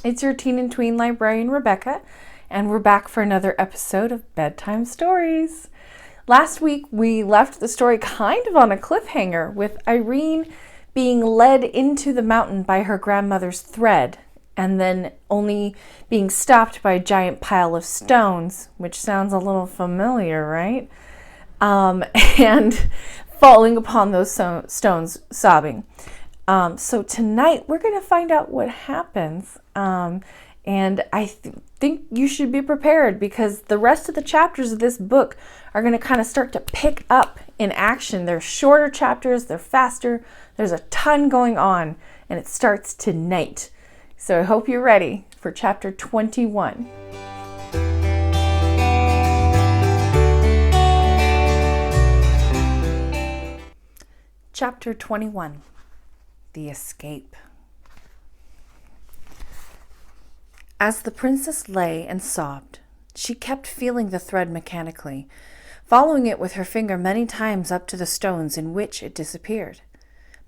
It's your teen and tween librarian, Rebecca, and we're back for another episode of Bedtime Stories. Last week, we left the story kind of on a cliffhanger with Irene being led into the mountain by her grandmother's thread and then only being stopped by a giant pile of stones, which sounds a little familiar, right? And falling upon those stones, sobbing. So tonight we're going to find out what happens. And I think you should be prepared because the rest of the chapters of this book are going to kind of start to pick up in action. They're shorter chapters, they're faster, there's a ton going on, and it starts tonight. So I hope you're ready for chapter 21. Chapter 21. The Escape. As the princess lay and sobbed, she kept feeling the thread mechanically, following it with her finger many times up to the stones in which it disappeared.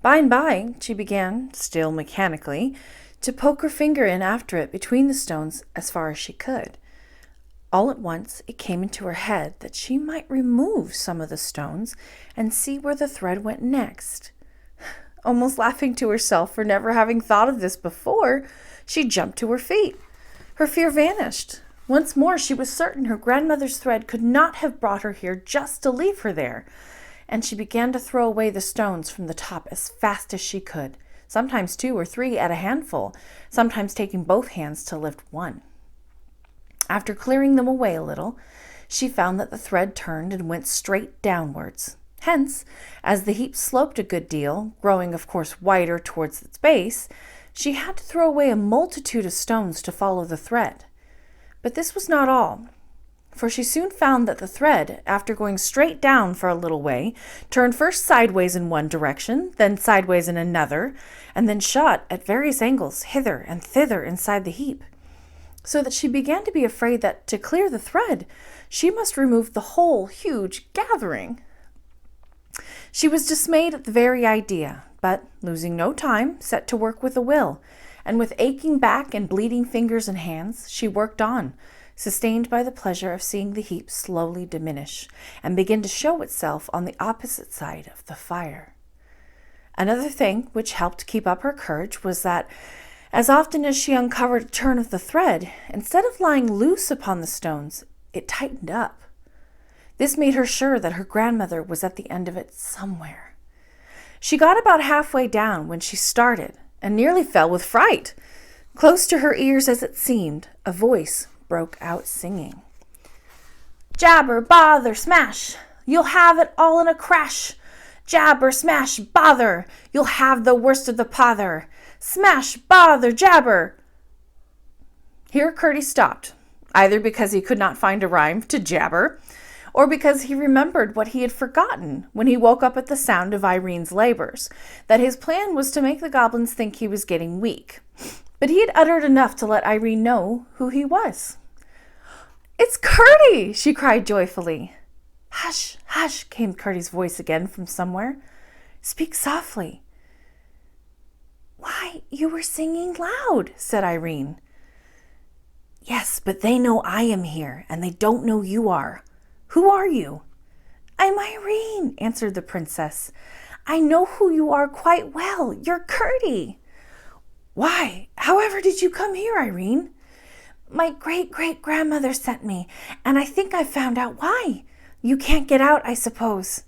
By and by, she began, still mechanically, to poke her finger in after it between the stones as far as she could. All at once, it came into her head that she might remove some of the stones and see where the thread went next. Almost laughing to herself for never having thought of this before, she jumped to her feet. Her fear vanished. Once more, she was certain her grandmother's thread could not have brought her here just to leave her there, and she began to throw away the stones from the top as fast as she could, sometimes 2 or 3 at a handful, sometimes taking both hands to lift one. After clearing them away a little, she found that the thread turned and went straight downwards. Hence, as the heap sloped a good deal, growing of course wider towards its base, she had to throw away a multitude of stones to follow the thread. But this was not all, for she soon found that the thread, after going straight down for a little way, turned first sideways in one direction, then sideways in another, and then shot at various angles hither and thither inside the heap, so that she began to be afraid that to clear the thread, she must remove the whole huge gathering. She was dismayed at the very idea, but, losing no time, set to work with a will, and with aching back and bleeding fingers and hands, she worked on, sustained by the pleasure of seeing the heap slowly diminish, and begin to show itself on the opposite side of the fire. Another thing which helped keep up her courage was that, as often as she uncovered a turn of the thread, instead of lying loose upon the stones, it tightened up. This made her sure that her grandmother was at the end of it somewhere. She got about halfway down when she started and nearly fell with fright. Close to her ears as it seemed, a voice broke out singing. "Jabber, bother, smash, you'll have it all in a crash. Jabber, smash, bother, you'll have the worst of the pother. Smash, bother, jabber." Here Curdy stopped, either because he could not find a rhyme to jabber, or because he remembered what he had forgotten when he woke up at the sound of Irene's labors, that his plan was to make the goblins think he was getting weak. But he had uttered enough to let Irene know who he was. "It's Curdy!" she cried joyfully. "Hush, hush," came Curdy's voice again from somewhere. "Speak softly." "Why, you were singing loud," said Irene. "Yes, but they know I am here, and they don't know you are. Who are you?" "I'm Irene," answered the princess. "I know who you are quite well. You're Curdy." "Why, however did you come here, Irene?" "My great-great-grandmother sent me, and I think I've found out why. You can't get out, I suppose."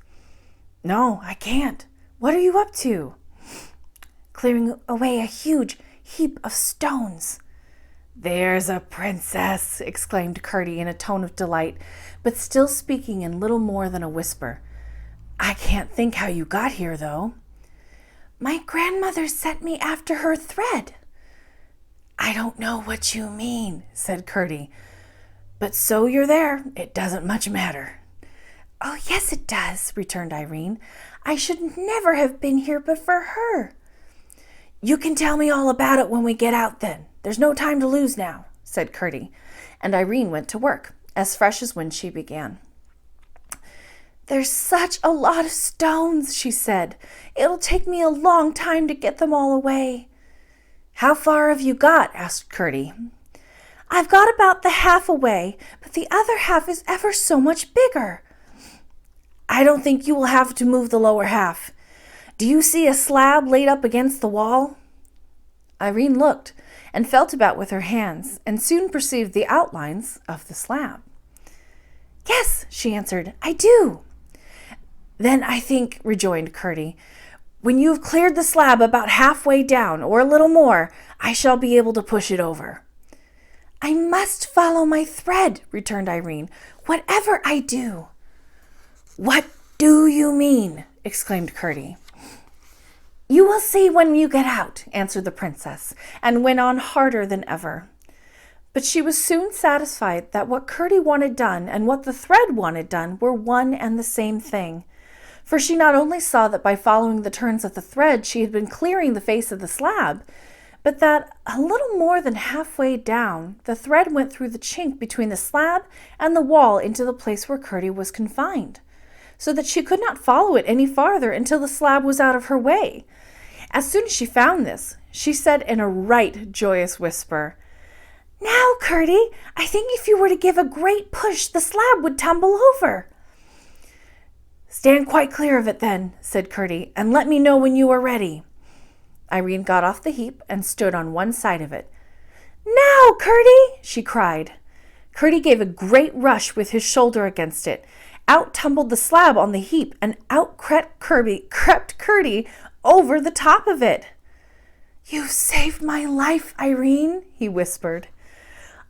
"No, I can't. What are you up to?" "Clearing away a huge heap of stones." "There's a princess!" exclaimed Curdy in a tone of delight, but still speaking in little more than a whisper. "I can't think how you got here, though." "My grandmother sent me after her thread." "I don't know what you mean," said Curdy. "But so you're there, it doesn't much matter." "Oh, yes, it does," returned Irene. "I should never have been here but for her." "You can tell me all about it when we get out, then. There's no time to lose now," said Curdy, and Irene went to work, as fresh as when she began. "There's such a lot of stones," she said. "It'll take me a long time to get them all away." How far have you got? Asked Gertie. I've got about the half away, but the other half is ever so much bigger. I don't think you will have to move the lower half. Do you see a slab laid up against the wall? Irene looked and felt about with her hands and soon perceived the outlines of the slab. Yes, she answered, I do. Then I think, rejoined Gertie, when you have cleared the slab about halfway down or a little more, I shall be able to push it over. I must follow my thread, returned Irene, whatever I do. What do you mean? Exclaimed Gertie. You will see when you get out, answered the princess, and went on harder than ever. But she was soon satisfied that what Gertie wanted done and what the thread wanted done were one and the same thing. For she not only saw that by following the turns of the thread she had been clearing the face of the slab, but that a little more than halfway down the thread went through the chink between the slab and the wall into the place where Gertie was confined, so that she could not follow it any farther until the slab was out of her way. As soon as she found this, she said in a right joyous whisper, Now, Gertie, I think if you were to give a great push, the slab would tumble over. Stand quite clear of it then, said Gertie, and let me know when you are ready. Irene got off the heap and stood on one side of it. Now, Gertie, she cried. Gertie gave a great rush with his shoulder against it. Out tumbled the slab on the heap, and out crept Gertie over the top of it. You've saved my life, Irene, he whispered.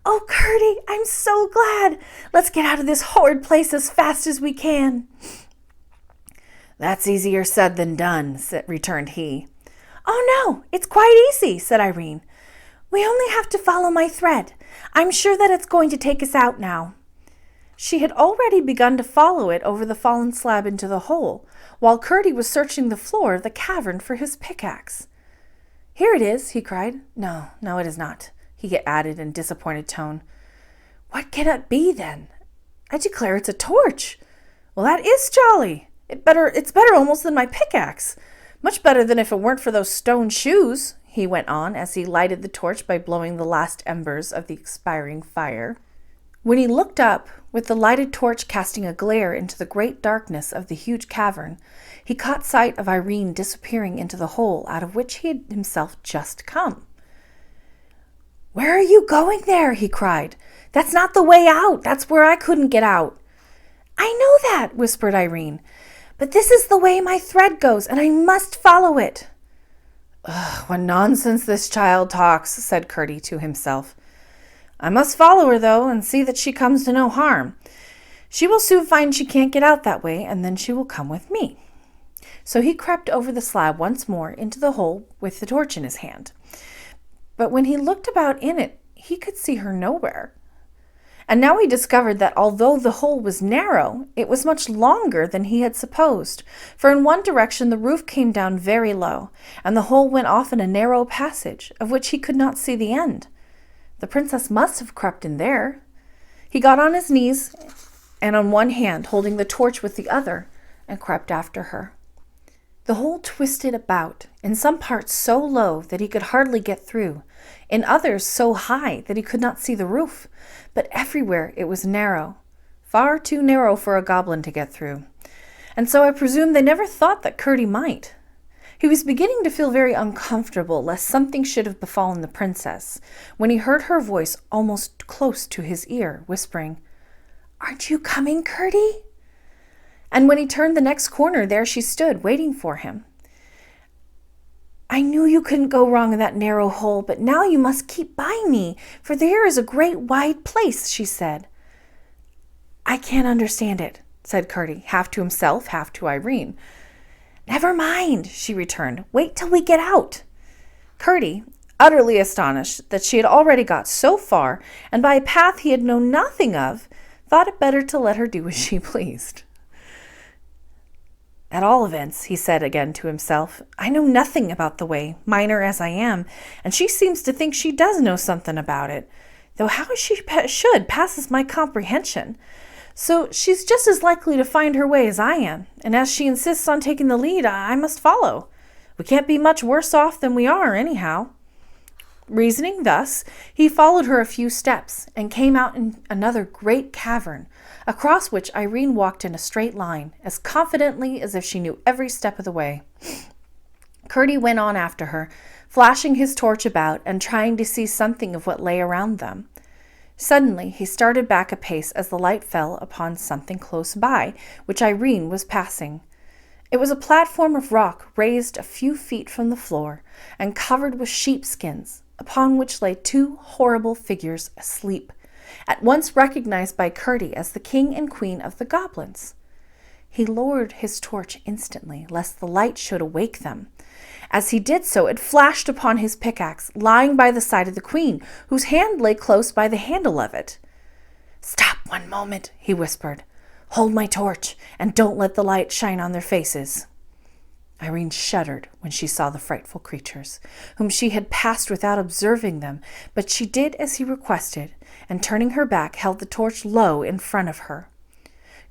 Oh, Gertie, I'm so glad. Let's get out of this horrid place as fast as we can. That's easier said than done, returned he. Oh, no, it's quite easy, said Irene. We only have to follow my thread. I'm sure that it's going to take us out now. She had already begun to follow it over the fallen slab into the hole, while Gertie was searching the floor of the cavern for his pickaxe. Here it is, he cried. No, it is not, he added in disappointed tone. What can it be, then? I declare it's a torch. Well, that is jolly. It's better almost than my pickaxe. Much better than if it weren't for those stone shoes, he went on as he lighted the torch by blowing the last embers of the expiring fire. When he looked up, with the lighted torch casting a glare into the great darkness of the huge cavern, he caught sight of Irene disappearing into the hole out of which he had himself just come. Where are you going there? He cried. That's not the way out. That's where I couldn't get out. I know that, whispered Irene. But this is the way my thread goes, and I must follow it. What nonsense this child talks, said Gertie to himself. I must follow her, though, and see that she comes to no harm. She will soon find she can't get out that way, and then she will come with me. So he crept over the slab once more into the hole with the torch in his hand. But when he looked about in it, he could see her nowhere. And now he discovered that although the hole was narrow, it was much longer than he had supposed, for in one direction the roof came down very low, and the hole went off in a narrow passage, of which he could not see the end. The princess must have crept in there. He got on his knees, and on one hand, holding the torch with the other, and crept after her. The hole twisted about, in some parts so low that he could hardly get through, in others so high that he could not see the roof, but everywhere it was narrow, far too narrow for a goblin to get through. And so I presume they never thought that Gertie might. He was beginning to feel very uncomfortable lest something should have befallen the princess, when he heard her voice almost close to his ear, whispering, Aren't you coming, Gertie? And when he turned the next corner, there she stood, waiting for him. I knew you couldn't go wrong in that narrow hole, but now you must keep by me, for there is a great wide place, she said. I can't understand it, said Gertie, half to himself, half to Irene. Never mind, she returned. Wait till we get out. Gertie, utterly astonished that she had already got so far, and by a path he had known nothing of, thought it better to let her do as she pleased. At all events, he said again to himself, I know nothing about the way, minor as I am, and she seems to think she does know something about it, though how she should passes my comprehension. So she's just as likely to find her way as I am, and as she insists on taking the lead, I must follow. We can't be much worse off than we are, anyhow. Reasoning thus, he followed her a few steps and came out in another great cavern, across which Irene walked in a straight line, as confidently as if she knew every step of the way. Curdie went on after her, flashing his torch about and trying to see something of what lay around them. Suddenly he started back a pace as the light fell upon something close by, which Irene was passing. It was a platform of rock raised a few feet from the floor and covered with sheepskins, upon which lay two horrible figures asleep, at once recognized by Curdie as the king and queen of the goblins. He lowered his torch instantly, lest the light should awake them. As he did so, it flashed upon his pickaxe, lying by the side of the queen, whose hand lay close by the handle of it. "Stop 1 moment," he whispered. "Hold my torch, and don't let the light shine on their faces." Irene shuddered when she saw the frightful creatures, whom she had passed without observing them, but she did as he requested, and turning her back, held the torch low in front of her.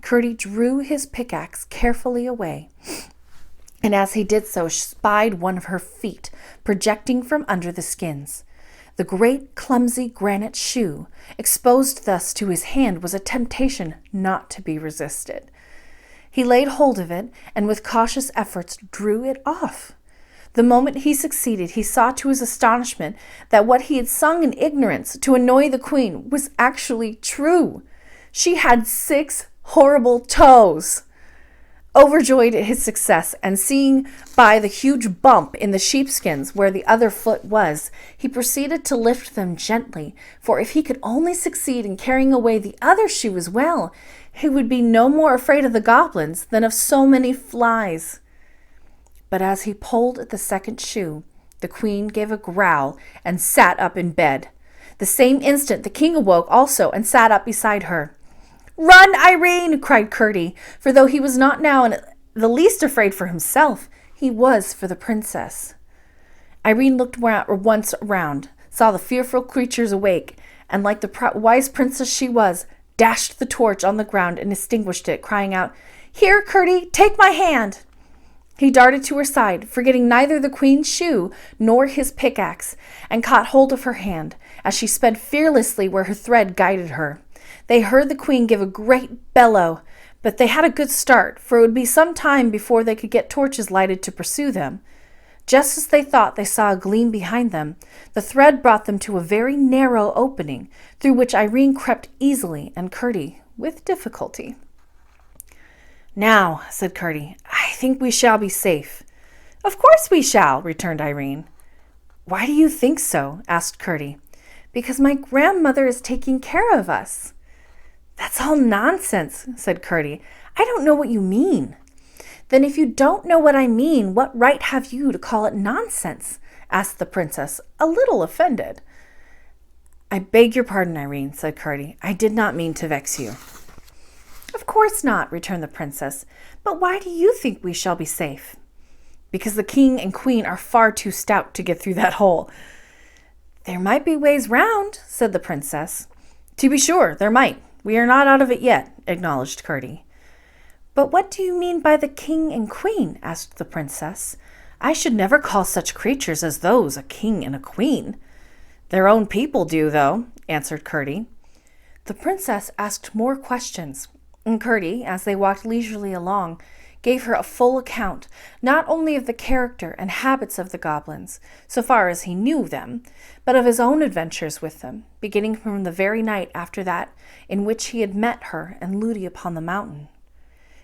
Curdie drew his pickaxe carefully away, and as he did so, spied one of her feet projecting from under the skins. The great clumsy granite shoe, exposed thus to his hand, was a temptation not to be resisted. He laid hold of it, and with cautious efforts drew it off. The moment he succeeded, he saw to his astonishment that what he had sung in ignorance to annoy the queen was actually true. She had 6 horrible toes. Overjoyed at his success, and seeing by the huge bump in the sheepskins where the other foot was, he proceeded to lift them gently, for if he could only succeed in carrying away the other shoe as well, he would be no more afraid of the goblins than of so many flies. But as he pulled at the second shoe, the queen gave a growl and sat up in bed. The same instant the king awoke also and sat up beside her. "Run, Irene!" cried Curdie, for though he was not now in the least afraid for himself, he was for the princess. Irene looked once around, saw the fearful creatures awake, and like the wise princess she was, dashed the torch on the ground and extinguished it, crying out, "Here, Curdie, take my hand!" He darted to her side, forgetting neither the queen's shoe nor his pickaxe, and caught hold of her hand, as she sped fearlessly where her thread guided her. They heard the queen give a great bellow, but they had a good start, for it would be some time before they could get torches lighted to pursue them. Just as they thought they saw a gleam behind them, the thread brought them to a very narrow opening, through which Irene crept easily and Curdie with difficulty. "Now," said Curdie, "I think we shall be safe." "Of course we shall," returned Irene. "Why do you think so?" asked Curdie. "Because my grandmother is taking care of us." "That's all nonsense," said Curdie. "I don't know what you mean." "Then if you don't know what I mean, what right have you to call it nonsense?" asked the princess, a little offended. "I beg your pardon, Irene," said Curdie. "I did not mean to vex you." "Of course not," returned the princess. "But why do you think we shall be safe?" "Because the king and queen are far too stout to get through that hole." "There might be ways round," said the princess. "To be sure, there might. We are not out of it yet," acknowledged Curdie. "But what do you mean by the king and queen?" asked the princess. "I should never call such creatures as those a king and a queen." "Their own people do, though," answered Curdie. The princess asked more questions, and Curdie, as they walked leisurely along, gave her a full account, not only of the character and habits of the goblins, so far as he knew them, but of his own adventures with them, beginning from the very night after that in which he had met her and Ludi upon the mountain.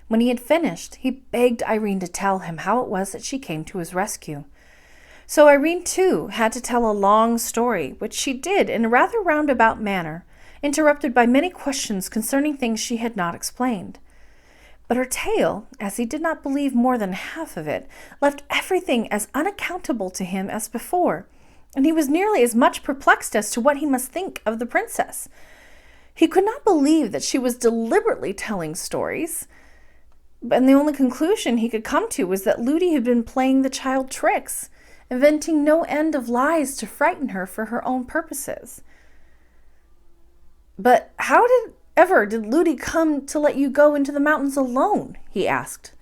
When he had finished, he begged Irene to tell him how it was that she came to his rescue. So Irene, too, had to tell a long story, which she did in a rather roundabout manner, interrupted by many questions concerning things she had not explained. But her tale, as he did not believe more than half of it, left everything as unaccountable to him as before, and he was nearly as much perplexed as to what he must think of the princess. He could not believe that she was deliberately telling stories, and the only conclusion he could come to was that Ludi had been playing the child tricks, inventing no end of lies to frighten her for her own purposes. "But how did Ludi come to let you go into the mountains alone?" he asked.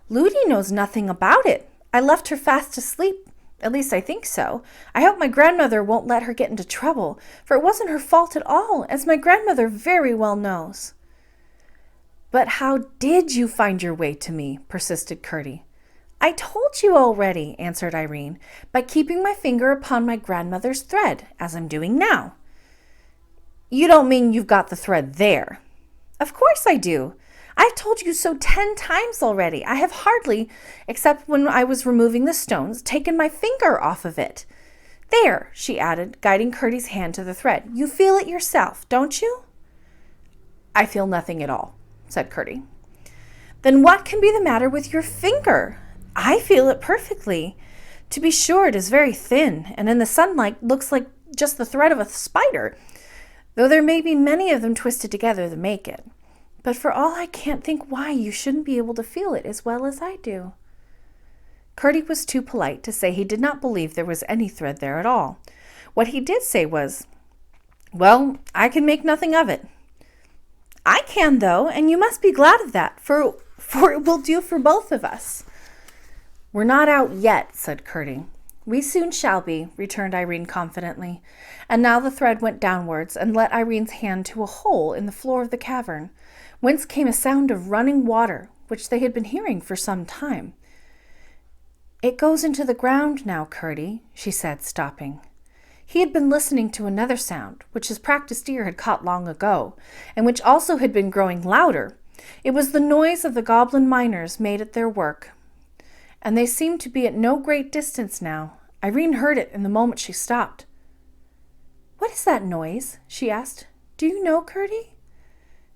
"Ludi knows nothing about it. I left her fast asleep At least I think so. I hope my grandmother won't let her get into trouble, for it wasn't her fault at all, as my grandmother very well knows." "But how did you find your way to me?" persisted Curdie. "I told you already," answered Irene, "by keeping my finger upon my grandmother's thread, as I'm doing now." "You don't mean you've got the thread there?" "Of course I do. I've told you so 10 times already. I have hardly, except when I was removing the stones, taken my finger off of it. There," she added, guiding Curdie's hand to the thread. "You feel it yourself, don't you?" "I feel nothing at all," said Curdie. "Then what can be the matter with your finger? I feel it perfectly. To be sure, it is very thin, and in the sunlight looks like just the thread of a spider, though there may be many of them twisted together to make it. But for all I can't think why you shouldn't be able to feel it as well as I do." Curdie was too polite to say he did not believe there was any thread there at all. What he did say was, "Well, I can make nothing of it." "I can, though, and you must be glad of that, for it will do for both of us." "We're not out yet," said Curdie. "We soon shall be," returned Irene confidently. And now the thread went downwards and let Irene's hand to a hole in the floor of the cavern, whence came a sound of running water, which they had been hearing for some time. "It goes into the ground now, Curdie," she said, stopping. He had been listening to another sound, which his practiced ear had caught long ago, and which also had been growing louder. It was the noise of the goblin miners made at their work, and they seemed to be at no great distance now. Irene heard it in the moment she stopped. "What is that noise?" she asked. "Do you know, Curdie?"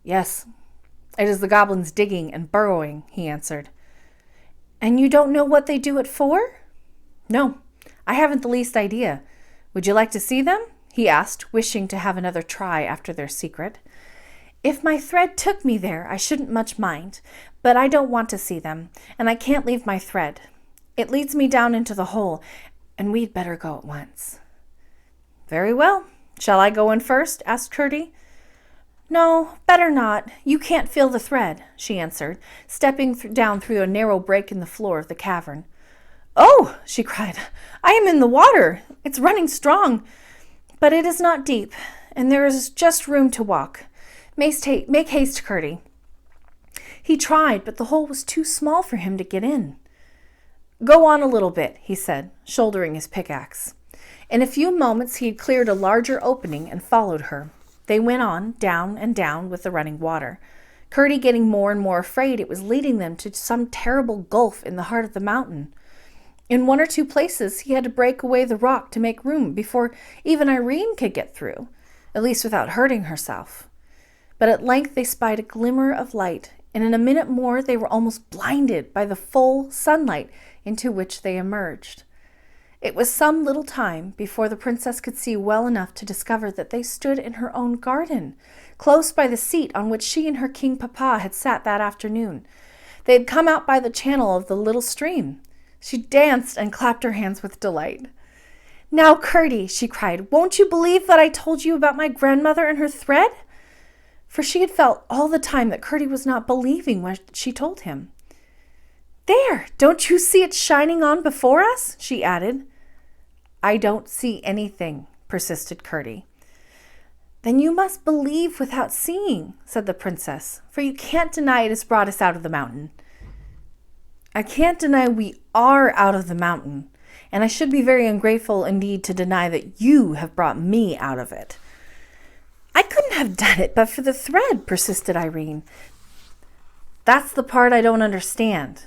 "Yes, it is the goblins digging and burrowing," he answered. "And you don't know what they do it for?" "No, I haven't the least idea. Would you like to see them?" he asked, wishing to have another try after their secret. "If my thread took me there, I shouldn't much mind, but I don't want to see them, and I can't leave my thread. It leads me down into the hole, and we'd better go at once." "Very well. Shall I go in first?" asked Curdie. "No, better not. You can't feel the thread," she answered, stepping down through a narrow break in the floor of the cavern. "Oh!" she cried. "I am in the water. It's running strong, but it is not deep, and there is just room to walk. Make haste, Curdie." He tried, but the hole was too small for him to get in. "Go on a little bit," he said, shouldering his pickaxe. In a few moments he had cleared a larger opening and followed her. They went on, down and down with the running water, Curdie getting more and more afraid it was leading them to some terrible gulf in the heart of the mountain. In 1 or 2 places he had to break away the rock to make room before even Irene could get through, at least without hurting herself. But at length they spied a glimmer of light, and in a minute more they were almost blinded by the full sunlight into which they emerged. It was some little time before the princess could see well enough to discover that they stood in her own garden, close by the seat on which she and her king papa had sat that afternoon. They had come out by the channel of the little stream. She danced and clapped her hands with delight. "Now, Curdie," she cried, "won't you believe that I told you about my grandmother and her thread?" For she had felt all the time that Curdie was not believing what she told him. "There, don't you see it shining on before us?" she added. "I don't see anything," persisted Curdie. "Then you must believe without seeing," said the princess, "for you can't deny it has brought us out of the mountain." "I can't deny we are out of the mountain, and I should be very ungrateful indeed to deny that you have brought me out of it." "I couldn't have done it but for the thread," persisted Irene. "That's the part I don't understand."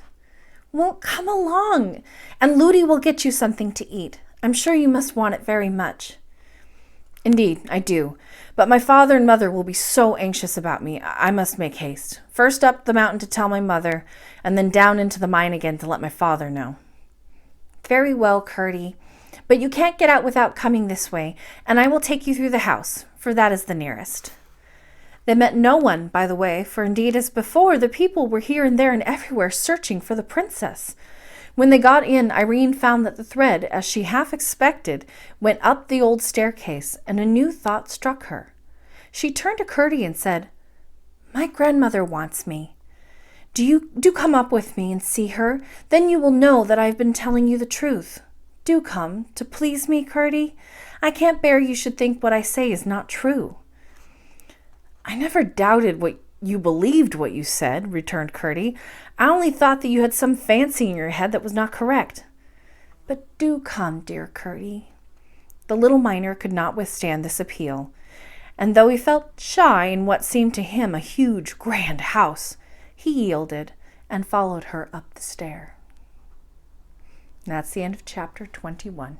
"Well, come along, and Ludi will get you something to eat. I'm sure you must want it very much." "Indeed, I do. But my father and mother will be so anxious about me. I must make haste. First up the mountain to tell my mother, and then down into the mine again to let my father know." "Very well, Curdie. But you can't get out without coming this way, and I will take you through the house, for that is the nearest." They met no one by the way, for indeed, as before, the people were here and there and everywhere searching for the princess. When they got in, Irene found that the thread, as she half expected, went up the old staircase, and a new thought struck her. She turned to Curdie and said, "My grandmother wants me. Do come up with me and see her? Then you will know that I have been telling you the truth." Do come, to please me, Curdie. I can't bear you should think what I say is not true." "I never doubted what you believed what you said," returned Curdie. "I only thought that you had some fancy in your head that was not correct." "But do come, dear Curdie." The little miner could not withstand this appeal, and though he felt shy in what seemed to him a huge, grand house, he yielded and followed her up the stair. That's the end of chapter 21.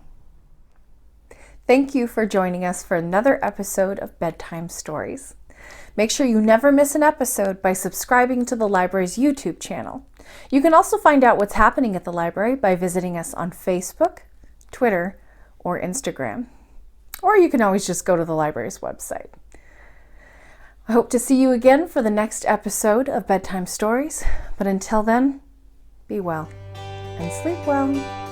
Thank you for joining us for another episode of Bedtime Stories. Make sure you never miss an episode by subscribing to the library's YouTube channel. You can also find out what's happening at the library by visiting us on Facebook, Twitter, or Instagram. Or you can always just go to the library's website. I hope to see you again for the next episode of Bedtime Stories, but until then, be well and sleep well.